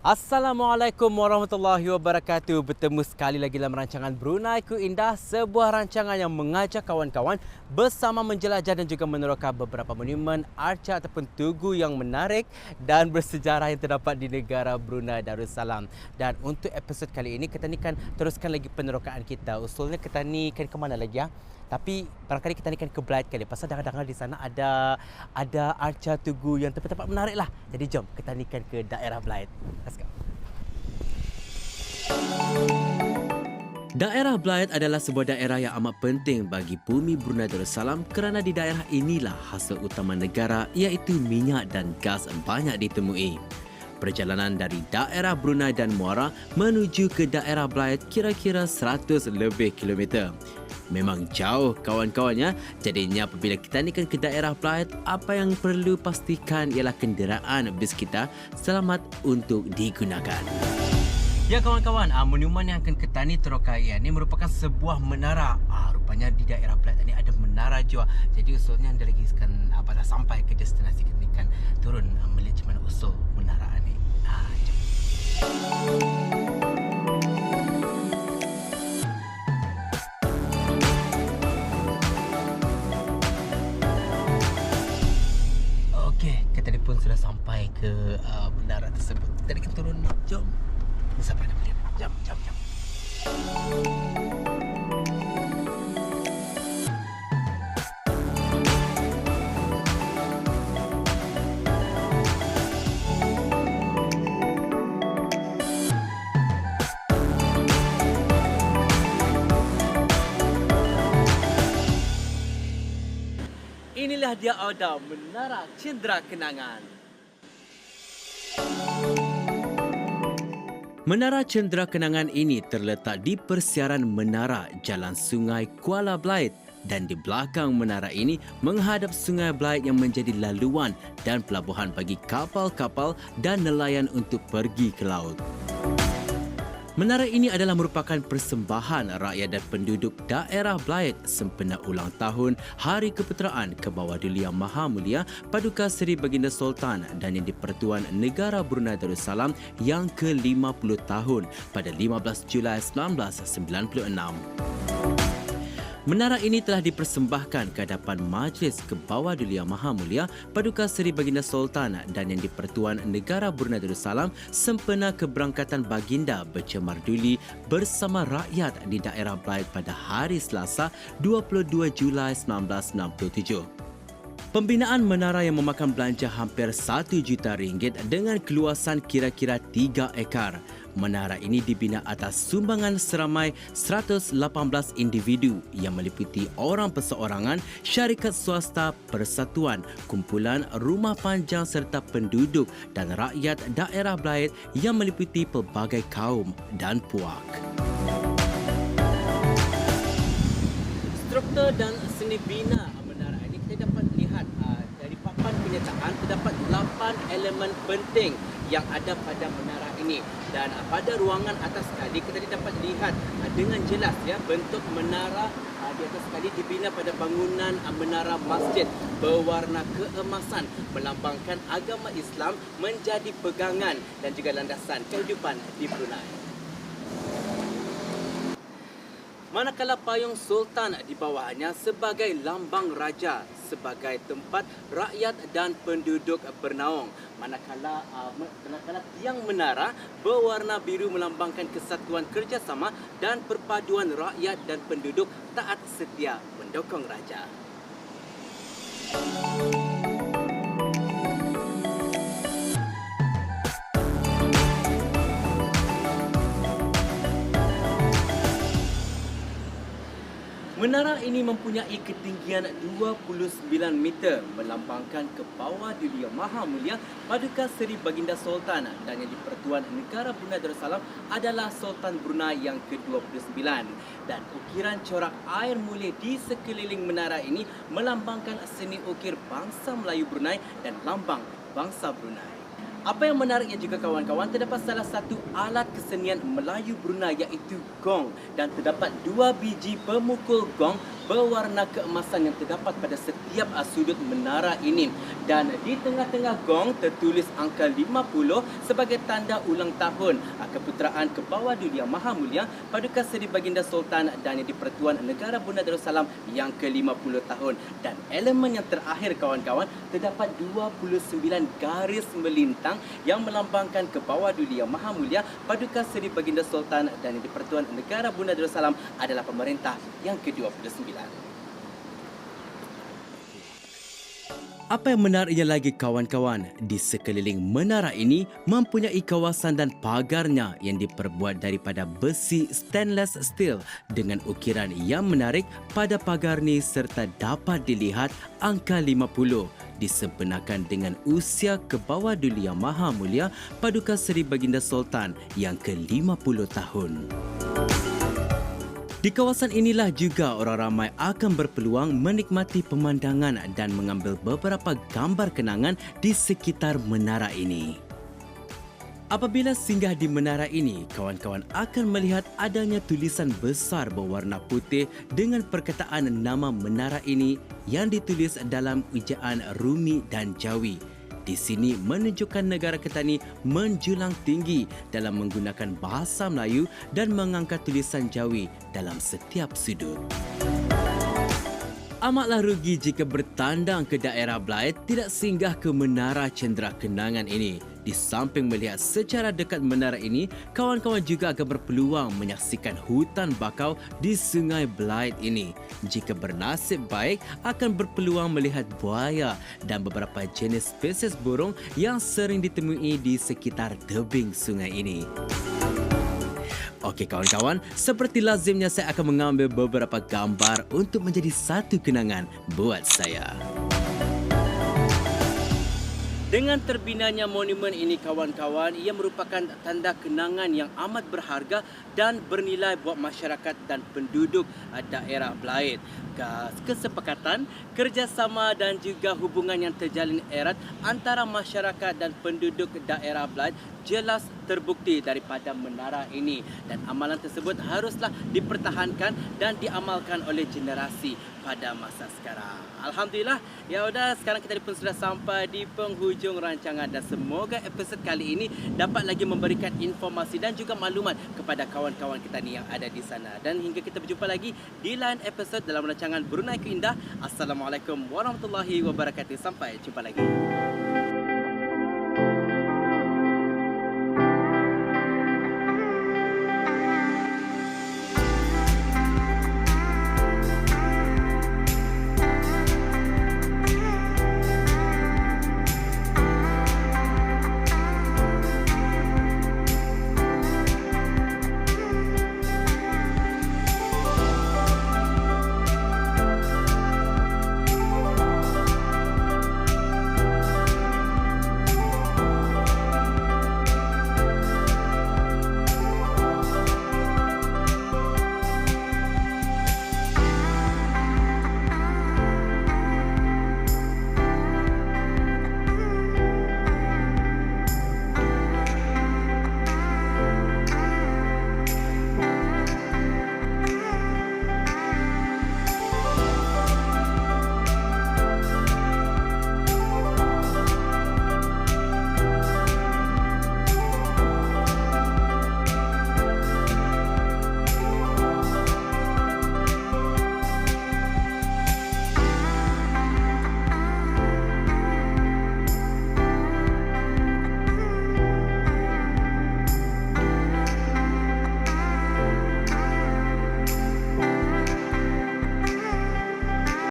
Assalamualaikum warahmatullahi wabarakatuh. Bertemu sekali lagi dalam rancangan Brunei Ku Indah, sebuah rancangan yang mengajak kawan-kawan bersama menjelajah dan juga meneroka beberapa monumen, arca ataupun tugu yang menarik dan bersejarah yang terdapat di negara Brunei Darussalam. Dan untuk episod kali ini, kita ni kan teruskan lagi penerokaan kita. Usulnya kita ni kan ke mana lagi ya? Tapi barangkali kita ni kan ke Blight kali. Pasal dengar-dengar di sana ada arca tugu yang tempat-tempat menarik lah. Jadi jom kita ni kan ke daerah Blight. Let's go. Daerah Blight adalah sebuah daerah yang amat penting bagi bumi Brunei Darussalam kerana di daerah inilah hasil utama negara iaitu minyak dan gas banyak ditemui. Perjalanan dari daerah Brunei dan Muara menuju ke daerah Blight kira-kira 100 lebih kilometer. Memang jauh kawan-kawannya, jadinya apabila kita ni kan ke daerah Blight, apa yang perlu pastikan ialah kenderaan bus kita selamat untuk digunakan. Ya kawan-kawan, monumen yang akan kita ni terokai ini merupakan sebuah menara. Rupanya di daerah Blight ni ada menara juga. Jadi usulnya anda lagi dah sampai ke destinasi kita ni kan turun melihat macam mana usul menara ni. Jom. Okey, kita ni pun sudah sampai ke menara tersebut. Kita ni kan turun. Jom. Siapa nak melihat? Jom. Inilah dia ada Menara Cendera Kenangan. Menara Cendera Kenangan ini terletak di persiaran menara Jalan Sungai Kuala Blight dan di belakang menara ini menghadap Sungai Blight yang menjadi laluan dan pelabuhan bagi kapal-kapal dan nelayan untuk pergi ke laut. Menara ini adalah merupakan persembahan rakyat dan penduduk daerah Blight sempena ulang tahun Hari Keputeraan Kebawah-Duli Yang Maha Mulia Paduka Seri Baginda Sultan dan Yang di-Pertuan Negara Brunei Darussalam yang ke-50 tahun pada 15 Julai 1996. Menara ini telah dipersembahkan ke hadapan Majlis Kebawah-Duli Yang Maha Mulia Paduka Seri Baginda Sultan dan Yang di-Pertuan Negara Brunei Darussalam sempena keberangkatan Baginda bercemar duli bersama rakyat di daerah Blight pada hari Selasa 22 Julai 1967. Pembinaan menara yang memakan belanja hampir RM1 juta dengan keluasan kira-kira 3 ekar. Menara ini dibina atas sumbangan seramai 118 individu yang meliputi orang perseorangan, syarikat swasta, persatuan, kumpulan rumah panjang serta penduduk dan rakyat daerah Blight yang meliputi pelbagai kaum dan puak. Struktur dan seni bina menara ini kita dapat lihat dari papan penyertaan terdapat 8 elemen penting yang ada pada menara ini. Dan pada ruangan atas sekali kita dapat lihat dengan jelas ya bentuk menara di atas sekali dibina pada bangunan menara masjid berwarna keemasan melambangkan agama Islam menjadi pegangan dan juga landasan kehidupan di Brunei. Manakala payung sultan di bawahnya sebagai lambang raja, sebagai tempat rakyat dan penduduk bernaung. Manakala tiang menara berwarna biru melambangkan kesatuan kerjasama dan perpaduan rakyat dan penduduk taat setia mendukung raja. Menara ini mempunyai ketinggian 29 meter melambangkan Kebawah-Duli Yang Maha Mulia Paduka Seri Baginda Sultan dan Yang di-Pertuan Negara Brunei Darussalam adalah Sultan Brunei yang ke-29. Dan ukiran corak air mulih di sekeliling menara ini melambangkan seni ukir bangsa Melayu Brunei dan lambang bangsa Brunei. Apa yang menariknya juga kawan-kawan, terdapat salah satu alat kesenian Melayu Brunei iaitu gong dan terdapat 2 biji pemukul gong berwarna keemasan yang terdapat pada setiap sudut menara ini. Dan di tengah-tengah gong tertulis angka 50 sebagai tanda ulang tahun keputeraan ke bawah dunia Maha Mulia Paduka Seri Baginda Sultan dan Yang di-Pertuan Negara Brunei Darussalam yang ke-50 tahun. Dan elemen yang terakhir kawan-kawan, terdapat 29 garis melintang yang melambangkan ke bawah dunia Maha Mulia Paduka Seri Baginda Sultan dan Yang di-Pertuan Negara Brunei Darussalam adalah pemerintah yang ke-29. Apa yang menariknya lagi kawan-kawan, di sekeliling menara ini mempunyai kawasan dan pagarnya yang diperbuat daripada besi stainless steel dengan ukiran yang menarik pada pagar ni serta dapat dilihat angka 50 disempurnakan dengan usia ke bawah dunia Maha Mulia Paduka Seri Baginda Sultan yang ke-50 tahun. Di kawasan inilah juga orang ramai akan berpeluang menikmati pemandangan dan mengambil beberapa gambar kenangan di sekitar menara ini. Apabila singgah di menara ini, kawan-kawan akan melihat adanya tulisan besar berwarna putih dengan perkataan nama menara ini yang ditulis dalam ejaan Rumi dan Jawi. Di sini menunjukkan negara kita ni menjulang tinggi dalam menggunakan bahasa Melayu dan mengangkat tulisan Jawi dalam setiap sudut. Amatlah rugi jika bertandang ke daerah Blyth tidak singgah ke Menara Cendera Kenangan ini. Di samping melihat secara dekat menara ini, kawan-kawan juga akan berpeluang menyaksikan hutan bakau di Sungai Blyth ini. Jika bernasib baik, akan berpeluang melihat buaya dan beberapa jenis spesies burung yang sering ditemui di sekitar tebing sungai ini. Okey kawan-kawan, seperti lazimnya saya akan mengambil beberapa gambar untuk menjadi satu kenangan buat saya. Dengan terbinanya monumen ini kawan-kawan, ia merupakan tanda kenangan yang amat berharga dan bernilai buat masyarakat dan penduduk daerah Blyth. Kesepakatan, kerjasama dan juga hubungan yang terjalin erat antara masyarakat dan penduduk daerah Blyth jelas terbukti daripada menara ini, dan amalan tersebut haruslah dipertahankan dan diamalkan oleh generasi pada masa sekarang. Alhamdulillah, ya udah, sekarang kita pun sudah sampai di penghujung rancangan dan semoga episod kali ini dapat lagi memberikan informasi dan juga maklumat kepada kawan-kawan kita ni yang ada di sana. Dan hingga kita berjumpa lagi di lain episod dalam rancangan Brunei Ku Indah. Assalamualaikum warahmatullahi wabarakatuh. Sampai jumpa lagi.